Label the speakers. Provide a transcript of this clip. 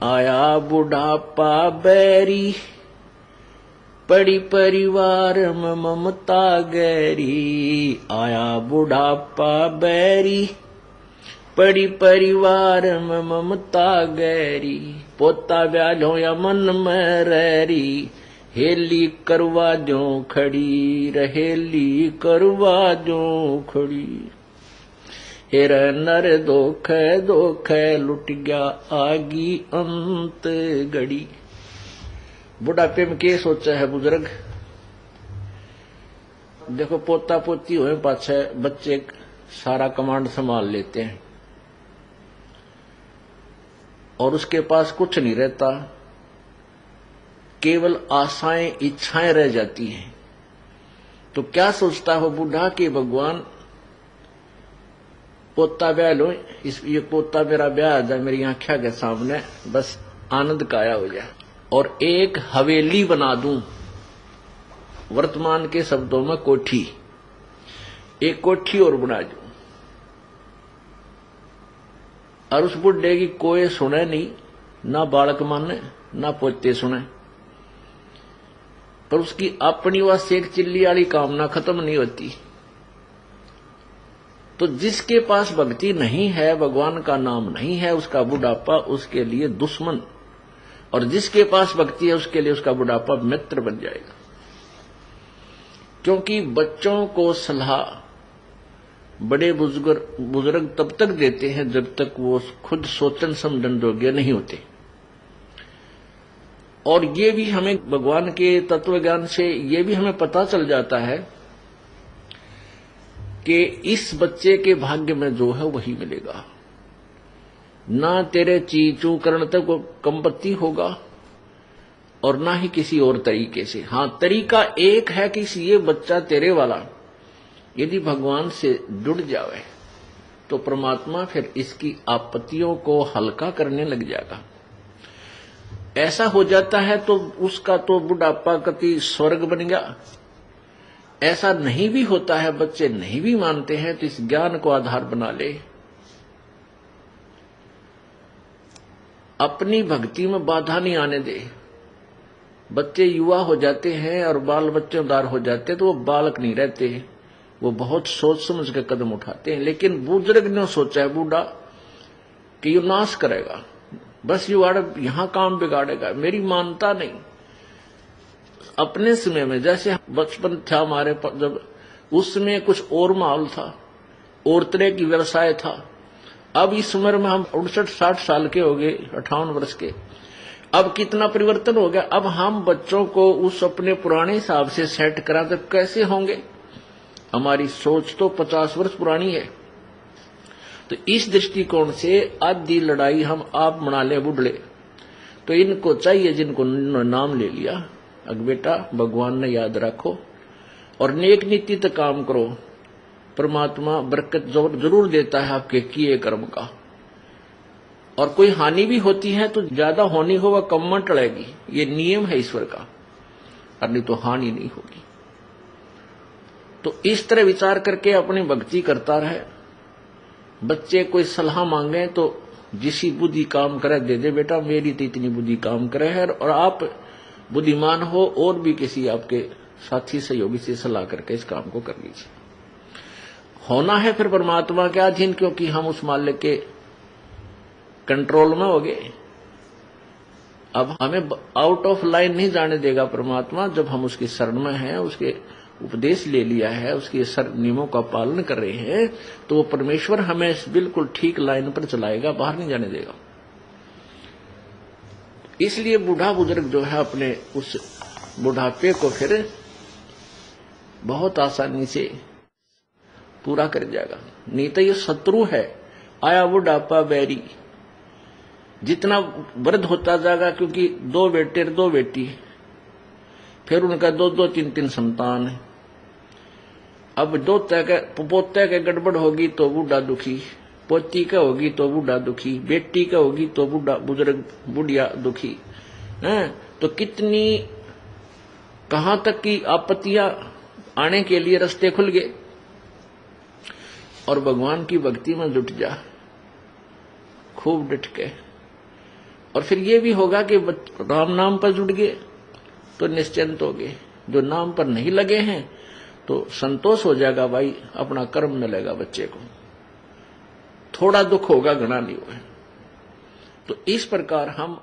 Speaker 1: आया बुढ़ापा बैरी, पड़ी परिवार में ममता गहरी। आया बुढ़ापा बैरी, पड़ी परिवार में ममता गहरी। पोता ब्यालो या मन में रहरी, हेली करवा जो खड़ी, रहेली करवा जो खड़ी। हेर नर दोख दोख लुट गया आगी अंत घड़ी। बुढ़ापे में क्या सोचा है बुजुर्ग? देखो पोता पोती हुए पाछे बच्चे सारा कमांड संभाल लेते हैं और उसके पास कुछ नहीं रहता, केवल आशाएं इच्छाएं रह जाती हैं। तो क्या सोचता हो बूढ़ा कि भगवान पोता ब्याह लो, ये पोता मेरा ब्याह आ जाए मेरी आंखों के सामने, बस आनंद काया हो जाए और एक हवेली बना दूं। वर्तमान के शब्दों में कोठी, एक कोठी और बना दूं और उस बुढ़े की कोई सुने नहीं, ना बालक माने ना पोते सुने, पर उसकी अपनी वह शेख चिल्ली वाली कामना खत्म नहीं होती। तो जिसके पास भक्ति नहीं है, भगवान का नाम नहीं है, उसका बुढ़ापा उसके लिए दुश्मन, और जिसके पास भक्ति है उसके लिए उसका बुढ़ापा मित्र बन जाएगा। क्योंकि बच्चों को सलाह बड़े बुजुर्ग तब तक देते हैं जब तक वो खुद सोचन समझन योग्य नहीं होते। और ये भी हमें भगवान के तत्व ज्ञान से ये भी हमें पता चल जाता है कि इस बच्चे के भाग्य में जो है वही मिलेगा। ना तेरे चीचू करण तक कंपत्ति होगा और ना ही किसी और तरीके से। हां, तरीका एक है कि ये बच्चा तेरे वाला यदि भगवान से जुड़ जावे तो परमात्मा फिर इसकी आपत्तियों को हल्का करने लग जाएगा। ऐसा हो जाता है तो उसका तो बुढ़ापा कति स्वर्ग बन गया। ऐसा नहीं भी होता है, बच्चे नहीं भी मानते हैं, तो इस ज्ञान को आधार बना ले, अपनी भक्ति में बाधा नहीं आने दे। बच्चे युवा हो जाते हैं और बाल बच्चेदार हो जाते हैं तो वो बालक नहीं रहते, वो बहुत सोच समझ के कदम उठाते हैं। लेकिन बुजुर्ग ने सोचा है बूढ़ा कि ये नाश करेगा, बस युवाड़ यहां काम बिगाड़ेगा, मेरी मानता नहीं। अपने समय में जैसे बचपन था हमारे, जब उस समय कुछ और माहौल था और तरह की व्यवसाय था। अब इस उम्र में हम 59-60 साल के हो गए, 58 वर्ष के, अब कितना परिवर्तन हो गया। अब हम बच्चों को उस अपने पुराने हिसाब से सेट करा तो कैसे होंगे? हमारी सोच तो 50 वर्ष पुरानी है। तो इस दृष्टिकोण से आधी लड़ाई हम आप बना ले बुढ़ले। तो इनको चाहिए जिनको नाम ले लिया, अग बेटा भगवान ने याद रखो और नेक नीति तक काम करो, परमात्मा बरकत जरूर देता है आपके किए कर्म का। और कोई हानि भी होती है तो ज्यादा होनी हो वह कम में टलेगी, ये नियम है ईश्वर का, और नहीं तो हानि नहीं होगी। तो इस तरह विचार करके अपनी भक्ति करता रहे। बच्चे कोई सलाह मांगे तो जिसी बुद्धि काम करे दे दे, बेटा मेरी तो इतनी बुद्धि काम करे है, और आप बुद्धिमान हो और भी किसी आपके साथी सहयोगी से सलाह करके इस काम को कर लीजिए। होना है फिर परमात्मा के अधीन, क्योंकि हम उस मालिक के कंट्रोल में हो गए। अब हमें आउट ऑफ लाइन नहीं जाने देगा परमात्मा। जब हम उसकी शरण में हैं, उसके उपदेश ले लिया है, उसके नियमों का पालन कर रहे हैं, तो वो परमेश्वर हमें बिल्कुल ठीक लाइन पर चलाएगा, बाहर नहीं जाने देगा। इसलिए बूढ़ा बुजुर्ग जो है अपने उस बुढ़ापे को फिर बहुत आसानी से पूरा कर जाएगा। नहीं तो ये शत्रु है। आया बुढ़ापा बैरी, जितना वृद्ध होता जाएगा, क्योंकि 2 बेटे 2 बेटी, फिर उनका 2-2 3-3 संतान है। अब पोते के गड़बड़ होगी तो बूढ़ा दुखी, पोती का होगी तो बूढ़ा दुखी, बेटी का होगी तो बुजुर्ग बुढ़िया दुखी है। तो कितनी कहां तक की आपत्तियां आने के लिए रास्ते खुल गए। और भगवान की भक्ति में जुट जा खूब डट के, और फिर ये भी होगा कि राम नाम पर जुड़ गए तो निश्चिंत हो गए, जो नाम पर नहीं लगे हैं तो संतोष हो जाएगा, भाई अपना कर्म मिलेगा बच्चे को, थोड़ा दुख होगा घना नहीं होगा। तो इस प्रकार हम